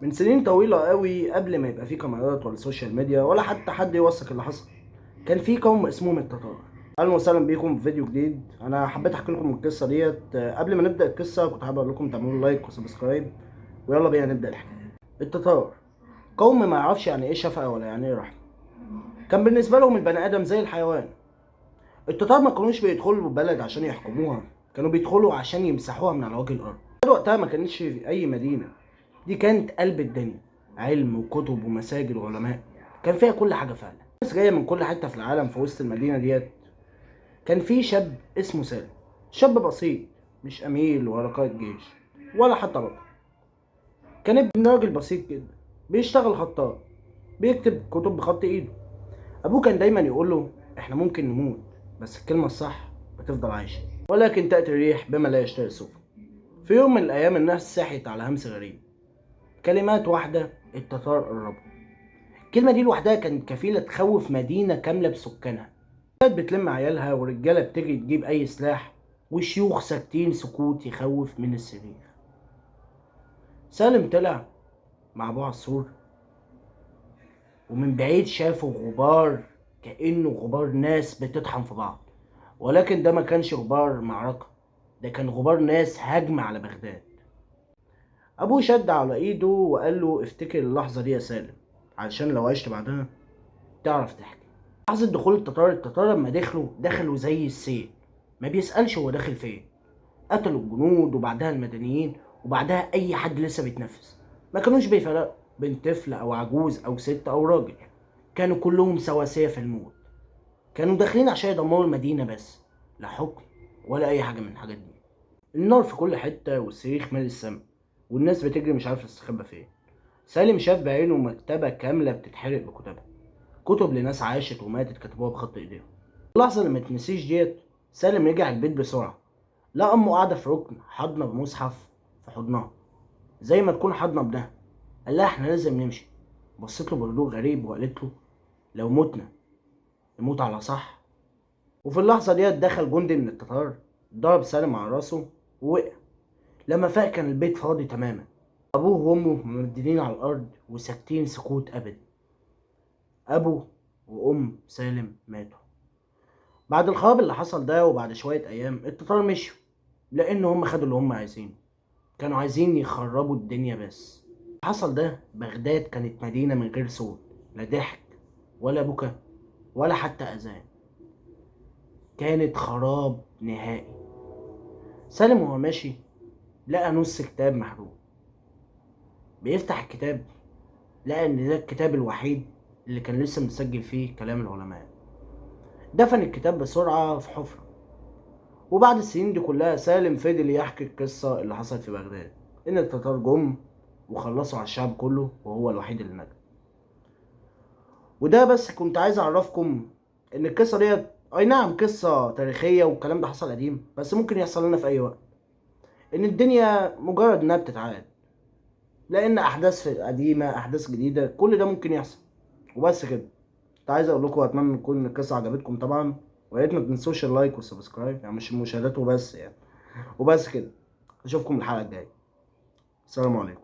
من سنين طويلة قوي قبل ما يبقى فيه كاميرات ولا سوشيال ميديا ولا حتى حد يوثق اللي حصل، كان في قوم اسمهم التتار. اهلا وسهلا بيكم في فيديو جديد. انا حبيت احكي لكم القصة ديت. قبل ما نبدأ القصة كنت حابب اقول لكم تعملوا لايك وسبسكرايب، ويلا بينا نبدأ الحكاية. التتار قوم ما يعرفش يعني ايه شفقة ولا يعني ايه رحمة. كان بالنسبة لهم البني ادم زي الحيوان. التتار ما كانوش بيدخلوا البلد عشان يحكموها، كانوا بيدخلوا عشان يمسحوها من على وجه الارض. وقتها ما كانتش في اي مدينة، دي كانت قلب الدنيا، علم وكتب ومساجد وعلماء، كان فيها كل حاجة فعلا. ناس جاية من كل حتة في العالم. في وسط المدينة ديت كان في شاب اسمه سالم، شاب بسيط، مش أمير ولا قائد جيش ولا حتى بطل. كان ابن راجل بسيط جدا، بيشتغل خطاط، بيكتب كتب بخط ايده. ابوه كان دايما يقول له احنا ممكن نموت، بس الكلمة الصح بتفضل عايشة، ولكن تأتي الريح بما لا يشتهي السفن. في يوم من الأيام الناس صحيت على همس غريب، كلمات واحدة: التتار قربوا. الكلمة دي لوحدها كانت كفيلة تخوف مدينة كاملة بسكانها. كانت بتلم عيالها ورجالة بتجري تجيب أي سلاح، وشيوخ ساكتين سكوت يخوف من السرير. سالم طلع مع أبوه على السور، ومن بعيد شافوا غبار، كأنه غبار ناس بتطحن في بعض. ولكن ده ما كانش غبار معركة، ده كان غبار ناس هجمة على بغداد. أبوه شد على إيده وقال له افتكر اللحظة دي يا سالم، علشان لو عشت بعدها تعرف تحكي. لحظة دخول التتار لما دخلوا زي السيل، ما بيسألش هو داخل فين. قتلوا الجنود وبعدها المدنيين وبعدها أي حد لسه بيتنفس. ما كانوش بيفرقوا بين طفل أو عجوز أو ست أو راجل، كانوا كلهم سواسية في الموت. كانوا داخلين عشان يدمروا المدينة بس، لا حكم ولا أي حاجة من الحاجات دي. النار في كل حتة والصريخ مالي السما، والناس بتجري مش عارفة تستخبى فين. سالم شاف بعينه مكتبة كاملة بتتحرق بكتبها، كتب لناس عاشت وماتت كتبوها بخط ايديهم. اللحظة اللي متنسيش ديت، سالم رجع البيت بسرعة، لقى أمه قاعدة في ركن حاضنة بمصحف في حضنها، زي ما تكون حاضنة ابنها. قال لها احنا لازم نمشي. بصيت له بهدوء غريب وقالت له لو متنا نموت على صح. وفي اللحظة ديت دخل جندي من التتار، ضرب سالم على راسه ووقع. لما فاق كان البيت فاضي تماما، أبوه وأمه ممددين على الأرض وساكتين سكوت أبدي. أبو وأم سالم ماتوا. بعد الخراب اللي حصل ده وبعد شوية أيام التتار مشوا، لأن هم خدوا اللي هم عايزينه. كانوا عايزين يخربوا الدنيا بس. اللي حصل ده بغداد كانت مدينة من غير صوت، لا ضحك ولا بكا ولا حتى أذان. كانت خراب نهائي. سالم وهو ماشي لقى نص كتاب محروق. بيفتح الكتاب لقى إن ده الكتاب الوحيد اللي كان لسه مسجل فيه كلام العلماء. دفن الكتاب بسرعة في حفرة. وبعد السنين دي كلها سالم فضل يحكي القصة اللي حصلت في بغداد، إن التتار جم وخلصوا على الشعب كله وهو الوحيد اللي نجا. وده بس كنت عايز أعرفكم إن القصة ديت أي نعم قصة تاريخية والكلام ده حصل قديم، بس ممكن يحصل لنا في أي وقت. إن الدنيا مجرد إنها بتتعاد، لأن أحداث قديمة أحداث جديدة كل ده ممكن يحصل. وبس كده. كنت عايز أقول لكم أتمنى تكون القصة عجبتكم طبعا، ويا ريت ما تنسوش اللايك والسبسكرايب، يعني مش المشاهدات وبس يعني. وبس كده، اشوفكم الحلقه الجايه. السلام عليكم.